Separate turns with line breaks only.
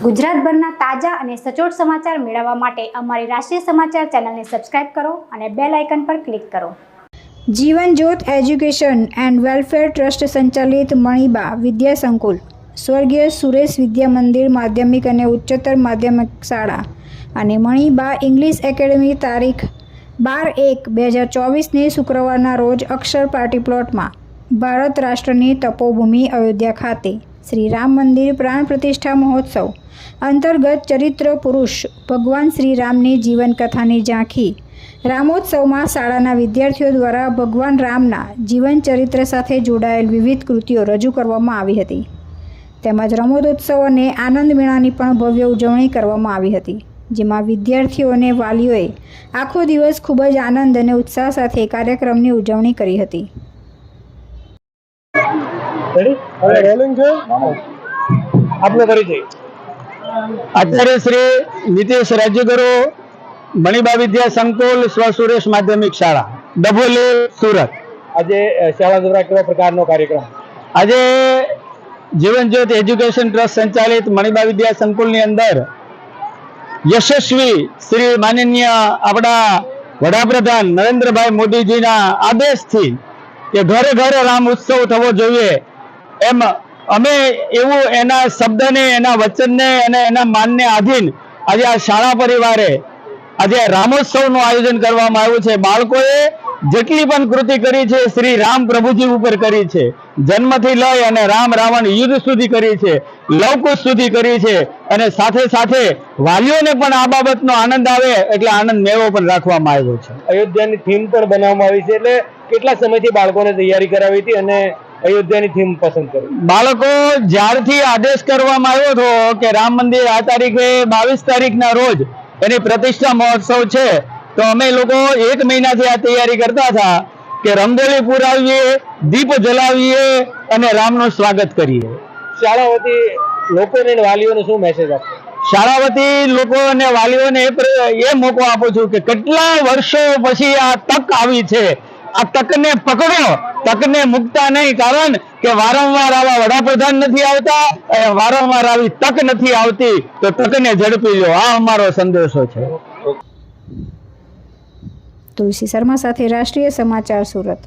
ગુજરાતભરના તાજા અને સચોટ સમાચાર મેળવવા માટે અમારી રાષ્ટ્રીય સમાચાર ચેનલને સબસ્ક્રાઇબ કરો અને બેલ આઇકન પર ક્લિક કરો। જીવન જ્યોત એજ્યુકેશન એન્ડ વેલફેર ટ્રસ્ટ સંચાલિત મણિબા વિદ્યા સંકુલ, સ્વર્ગીય સુરેશ વિદ્યા મંદિર માધ્યમિક અને ઉચ્ચતર માધ્યમિક શાળા અને મણિબા ઇંગ્લિશ એકેડમી તારીખ 12/1/2024ની શુક્રવારના રોજ અક્ષર પાર્ટી પ્લોટમાં ભારત રાષ્ટ્રની તપોભૂમિ અયોધ્યા ખાતે શ્રી રામ મંદિર પ્રાણ પ્રતિષ્ઠા મહોત્સવ અંતર્ગત ચરિત્ર પુરુષ ભગવાન શ્રી રામની જીવનકથાની ઝાંખી રામોત્સવમાં શાળાના વિદ્યાર્થીઓ દ્વારા ભગવાન રામના જીવન ચરિત્ર સાથે જોડાયેલ વિવિધ કૃતિઓ રજૂ કરવામાં આવી હતી તેમજ રમતોત્સવ અને આનંદ મેળાની પણ ભવ્ય ઉજવણી કરવામાં આવી હતી, જેમાં વિદ્યાર્થીઓ અને વાલીઓએ આખો દિવસ ખૂબ જ આનંદ અને ઉત્સાહ સાથે કાર્યક્રમની ઉજવણી કરી હતી।
आचार्य श्री नितेश राज्यगुरु मणिबा विद्या संकुल स्व सुरेश माध्यमिक शाळा डभोली सूरत।
आज शाळा द्वारा केवा प्रकारनो कार्यक्रम?
आज जीवन ज्योत एज्युकेशन ट्रस्ट संचालित मणिबा विद्या संकुल ની અંદર यशस्वी श्री माननीय આપણા વડાપ્રધાન નરેન્દ્રભાઈ મોદીજીના આદેશથી કે ઘરે ઘરે રામ ઉત્સવ થવો જોઈએ એમ અમે એવું એના શબ્દને એના વચનને અને એના માનને આધીન આજે આ શાળા પરિવારે આજે રામોત્સવનું આયોજન કરવામાં આવ્યું છે। બાળકોએ જેટલી પણ કૃતિ કરી છે શ્રી રામ પ્રભુજી ઉપર કરી છે, જન્મથી લઈ અને રામ રાવણ યુદ્ધ સુધી કરી છે, લવકુશ સુધી કરી છે અને સાથે સાથે વાલીઓને પણ આ બાબતનો આનંદ આવે એટલે આનંદ મેળો પણ રાખવામાં આવ્યો છે।
અયોધ્યાની થીમ પણ બનાવવામાં આવી છે, એટલે કેટલા સમયથી બાળકોને તૈયારી કરાવી હતી અને અયોધ્યાની થીમ પસંદ કરી?
બાળકો જ્યારથી આદેશ કરવામાં આવ્યો હતો કે રામ મંદિર આ તારીખે 22 તારીખના રોજ એની પ્રતિષ્ઠા મહોત્સવ છે, તો અમે લોકો 1 મહિનાથી આ તૈયારી કરતા હતા કે રંગોળી પુરાવીએ, દીપ જલાવીએ અને રામનું સ્વાગત કરીએ।
શાળા વતી લોકોને વાલીઓને શું મેસેજ આપો?
શાળા વતી લોકો અને વાલીઓને એ મોકો આપું છું કે કેટલા વર્ષો પછી આ તક આવી છે, આ તકને પકડો, તકને મુકતા નહીં, કારણ કે વારંવાર આવા વડાપ્રધાન નથી આવતા, વારંવાર આવી તક નથી આવતી, તો તકને ઝડપી લો, આ અમારો સંદેશો છે।
તુલસી શર્મા સાથે રાષ્ટ્રીય સમાચાર સુરત।